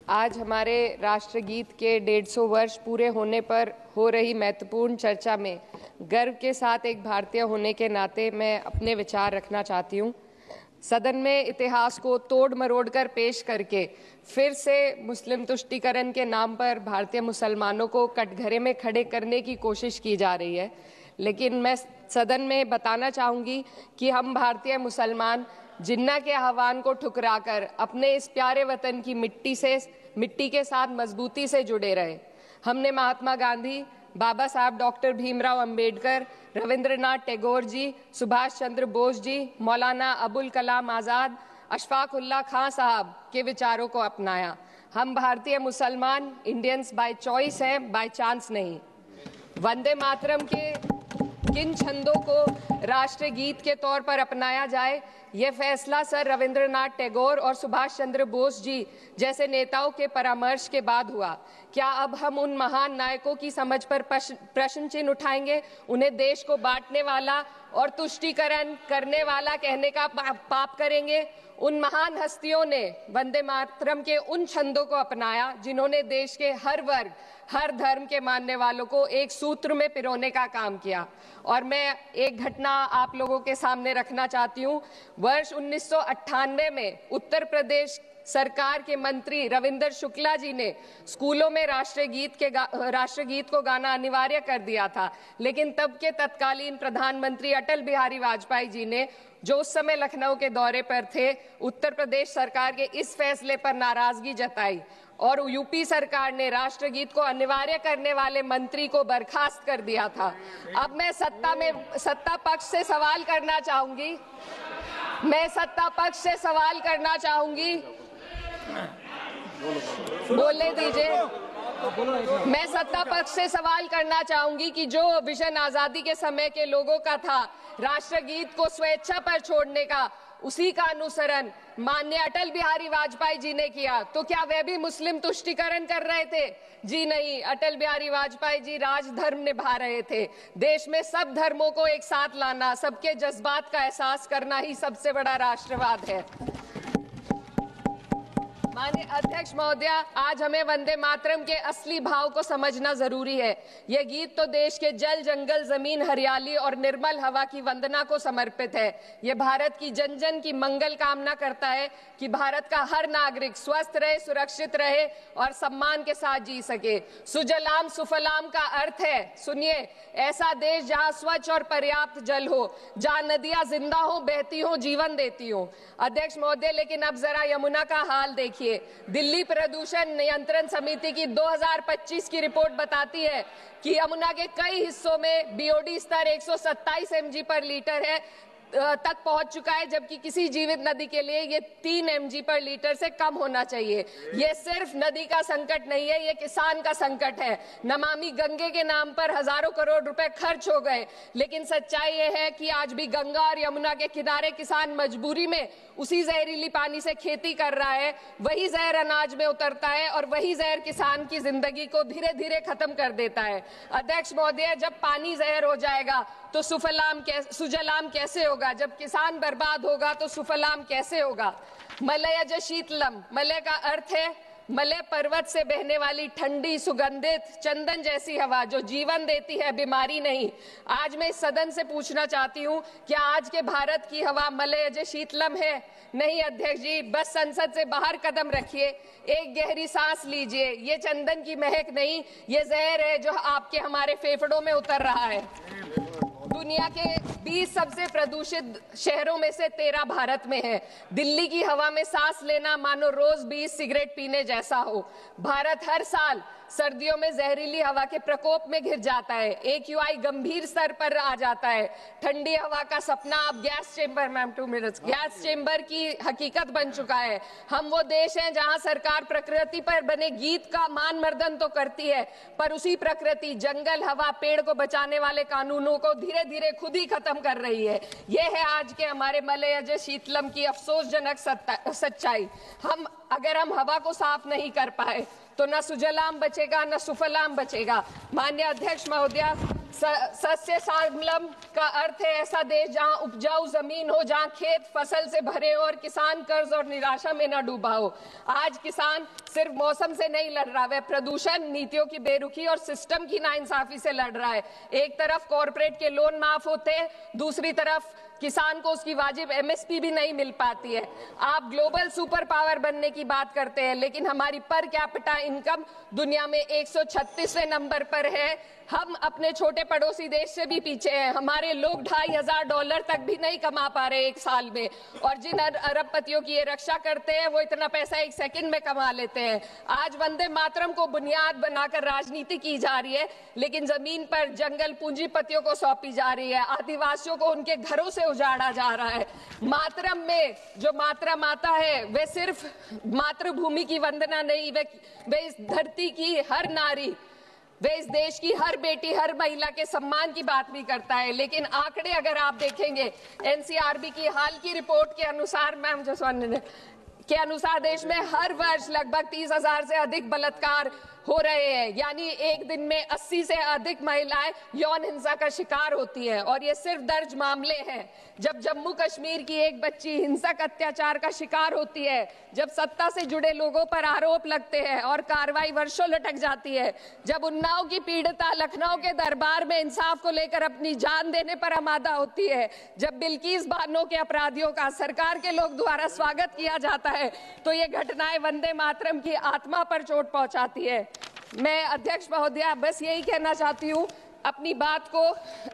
आज हमारे राष्ट्रगीत के 150 वर्ष पूरे होने पर हो रही महत्वपूर्ण चर्चा में गर्व के साथ एक भारतीय होने के नाते मैं अपने विचार रखना चाहती हूँ। सदन में इतिहास को तोड़ मरोड़ कर पेश करके फिर से मुस्लिम तुष्टीकरण के नाम पर भारतीय मुसलमानों को कटघरे में खड़े करने की कोशिश की जा रही है। लेकिन मैं सदन में बताना चाहूँगी कि हम भारतीय मुसलमान जिन्ना के आह्वान को ठुकराकर अपने इस प्यारे वतन की मिट्टी के साथ मजबूती से जुड़े रहे। हमने महात्मा गांधी, बाबा साहब डॉक्टर भीमराव अंबेडकर, रविंद्रनाथ टैगोर जी, सुभाष चंद्र बोस जी, मौलाना अबुल कलाम आज़ाद, अशफाक उल्लाह खां साहब के विचारों को अपनाया। हम भारतीय मुसलमान इंडियंस बाय चॉइस हैं, बाय चांस नहीं। वंदे मातरम के किन छंदों को राष्ट्रगीत के तौर पर अपनाया जाए, यह फैसला सर रविंद्रनाथ टैगोर और सुभाष चंद्र बोस जी जैसे नेताओं के परामर्श के बाद हुआ। क्या अब हम उन महान नायकों की समझ पर प्रश्न चिन्ह उठाएंगे? उन्हें देश को बांटने वाला और तुष्टीकरण करने वाला कहने का पाप करेंगे? उन महान हस्तियों ने वंदे मातरम के उन छंदों को अपनाया जिन्होंने देश के हर वर्ग, हर धर्म के मानने वालों को एक सूत्र में पिरोने का काम किया। और मैं एक घटना आप लोगों के सामने रखना चाहती हूँ। वर्ष 1998 में उत्तर प्रदेश सरकार के मंत्री रविंदर शुक्ला जी ने स्कूलों में राष्ट्रगीत को गाना अनिवार्य कर दिया था। लेकिन तब के तत्कालीन प्रधानमंत्री अटल बिहारी वाजपेयी जी ने, जो उस समय लखनऊ के दौरे पर थे, उत्तर प्रदेश सरकार के इस फैसले पर नाराजगी जताई और यूपी सरकार ने राष्ट्रगीत को अनिवार्य करने वाले मंत्री को बर्खास्त कर दिया था। अब मैं सत्ता पक्ष से सवाल करना चाहूंगी। बोलने दीजिए। मैं सत्ता पक्ष से सवाल करना चाहूंगी कि जो विजन आजादी के समय के लोगों का था राष्ट्रगीत को स्वेच्छा पर छोड़ने का, उसी का अनुसरण माननीय अटल बिहारी वाजपेयी जी ने किया, तो क्या वे भी मुस्लिम तुष्टीकरण कर रहे थे? जी नहीं। अटल बिहारी वाजपेयी जी राजधर्म निभा रहे थे। देश में सब धर्मों को एक साथ लाना, सबके जज्बात का एहसास करना ही सबसे बड़ा राष्ट्रवाद है। माननीय अध्यक्ष महोदया, आज हमें वंदे मातरम के असली भाव को समझना जरूरी है। यह गीत तो देश के जल, जंगल, जमीन, हरियाली और निर्मल हवा की वंदना को समर्पित है। यह भारत की जन जन की मंगल कामना करता है कि भारत का हर नागरिक स्वस्थ रहे, सुरक्षित रहे और सम्मान के साथ जी सके। सुजलाम सुफलाम का अर्थ है, सुनिए, ऐसा देश जहां स्वच्छ और पर्याप्त जल हो, जहां नदियां जिंदा हो, बहती हो, जीवन देती हो। अध्यक्ष महोदय, लेकिन अब जरा यमुना का हाल देखिए। दिल्ली प्रदूषण नियंत्रण समिति की 2025 की रिपोर्ट बताती है कि यमुना के कई हिस्सों में बीओडी स्तर 127 mg पर लीटर है तक पहुंच चुका है, जबकि किसी जीवित नदी के लिए ये 3 mg पर लीटर से कम होना चाहिए। ये सिर्फ नदी का संकट नहीं है, ये किसान का संकट है। नमामि गंगे के नाम पर हजारों करोड़ रुपए खर्च हो गए, लेकिन सच्चाई ये है कि आज भी गंगा और यमुना के किनारे किसान मजबूरी में उसी जहरीली पानी से खेती कर रहा है। वही जहर अनाज में उतरता है और वही जहर किसान की जिंदगी को धीरे धीरे खत्म कर देता है। अध्यक्ष महोदय, जब पानी जहर हो जाएगा तो सुजलाम कैसे होगा? जब किसान बर्बाद होगा तो सुफलाम कैसे होगा? मलयज शीतलम, मलय का अर्थ है मलय पर्वत से बहने वाली ठंडी, सुगंधित, चंदन जैसी हवा जो जीवन देती है, बीमारी नहीं। आज मैं इस सदन से पूछना चाहती हूँ, क्या आज के भारत की हवा मलयज शीतलम है? नहीं अध्यक्ष जी, बस संसद से बाहर कदम रखिए, एक गहरी सांस लीजिए। ये चंदन की महक नहीं, ये जहर है जो आपके हमारे फेफड़ों में उतर रहा है। दुनिया के 20 सबसे प्रदूषित शहरों में से 13 भारत में है। दिल्ली की हवा में सांस लेना मानो रोज 20 सिगरेट पीने जैसा हो। भारत हर साल सर्दियों में जहरीली हवा के प्रकोप में घिर जाता है। AQI गंभीर स्तर पर आ जाता है। ठंडी हवा का सपना अब गैस चेंबर की हकीकत बन चुका है। हम वो देश हैं जहां सरकार प्रकृति पर बने गीत का मान मर्दन तो करती है, पर उसी प्रकृति, जंगल, हवा, पेड़ को बचाने वाले कानूनों को धीरे धीरे खुद ही खत्म कर रही है। ये है आज के हमारे मलयज शीतलम की अफसोसजनक सच्चाई। हम अगर हम हवा को साफ नहीं कर पाए तो न सुजलाम बचेगा न सुफलाम बचेगा। माननीय अध्यक्ष महोदया, सस्य श्यामलम का अर्थ है ऐसा देश जहां उपजाऊ जमीन हो, जहां खेत फसल से भरे हो और किसान कर्ज और निराशा में न डूबा हो। आज किसान सिर्फ मौसम से नहीं लड़ रहा, वह प्रदूषण, नीतियों की बेरुखी और सिस्टम की नाइंसाफी से लड़ रहा है। एक तरफ कॉरपोरेट के लोन माफ होते हैं, दूसरी तरफ किसान को उसकी वाजिब एमएसपी भी नहीं मिल पाती है। आप ग्लोबल सुपर पावर बनने की बात करते हैं, लेकिन हमारी पर कैपिटा इनकम दुनिया में 136वें नंबर पर है। हम अपने छोटे पड़ोसी देश से भी पीछे हैं। हमारे लोग $2,500 तक भी नहीं कमा पा रहे एक साल में, और जिन अरबपतियों की ये रक्षा करते हैं वो इतना पैसा एक सेकंड में कमा लेते हैं। आज वंदे मातरम को बुनियाद बनाकर राजनीति की जा रही है, लेकिन जमीन पर जंगल पूंजीपतियों को सौंपी जा रही है, आदिवासियों को उनके घरों से उजाड़ा जा रहा है। मातरम में जो मात्रा माता है वे सिर्फ मातृभूमि की वंदना नहीं, वे इस धरती की हर नारी, वे इस देश की हर बेटी, हर महिला के सम्मान की बात भी करता है। लेकिन आंकड़े अगर आप देखेंगे, एनसीआरबी की हाल की रिपोर्ट के अनुसार, मैम जसवंत के अनुसार देश में हर वर्ष लगभग 30,000 से अधिक बलात्कार हो रहे हैं, यानी एक दिन में 80 से अधिक महिलाएं यौन हिंसा का शिकार होती हैं। और ये सिर्फ दर्ज मामले हैं। जब जम्मू कश्मीर की एक बच्ची हिंसक अत्याचार का शिकार होती है, जब सत्ता से जुड़े लोगों पर आरोप लगते हैं और कार्रवाई वर्षों लटक जाती है, जब उन्नाव की पीड़िता लखनऊ के दरबार में इंसाफ को लेकर अपनी जान देने पर आमादा होती है, जब बिल्किस बानो के अपराधियों का सरकार के लोग द्वारा स्वागत किया जाता है, तो ये घटनाएं वंदे मातरम की आत्मा पर चोट पहुंचाती है। मैं अध्यक्ष महोदया बस यही कहना चाहती हूँ अपनी बात को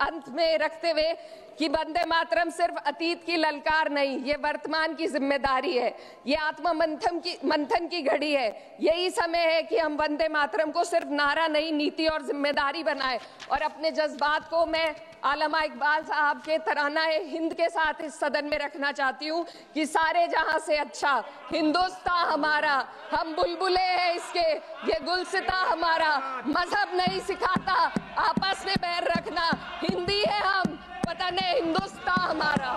अंत में रखते हुए कि वंदे मातरम सिर्फ अतीत की ललकार नहीं, ये वर्तमान की जिम्मेदारी है, ये आत्मा मंथन की घड़ी है। यही समय है कि हम वंदे मातरम को सिर्फ नारा नहीं, नीति और जिम्मेदारी बनाएं। और अपने जज्बात को मैं आलमा इकबाल साहब के तराना हिंद के साथ इस सदन में रखना चाहती हूँ कि सारे जहां से अच्छा हिंदुस्तान हमारा, हम बुलबुले हैं इसके, ये गुलसिता हमारा, मजहब नहीं सिखाता आपस में बैर रखना, हिंदी है हम, वतन है हिंदुस्तान हमारा।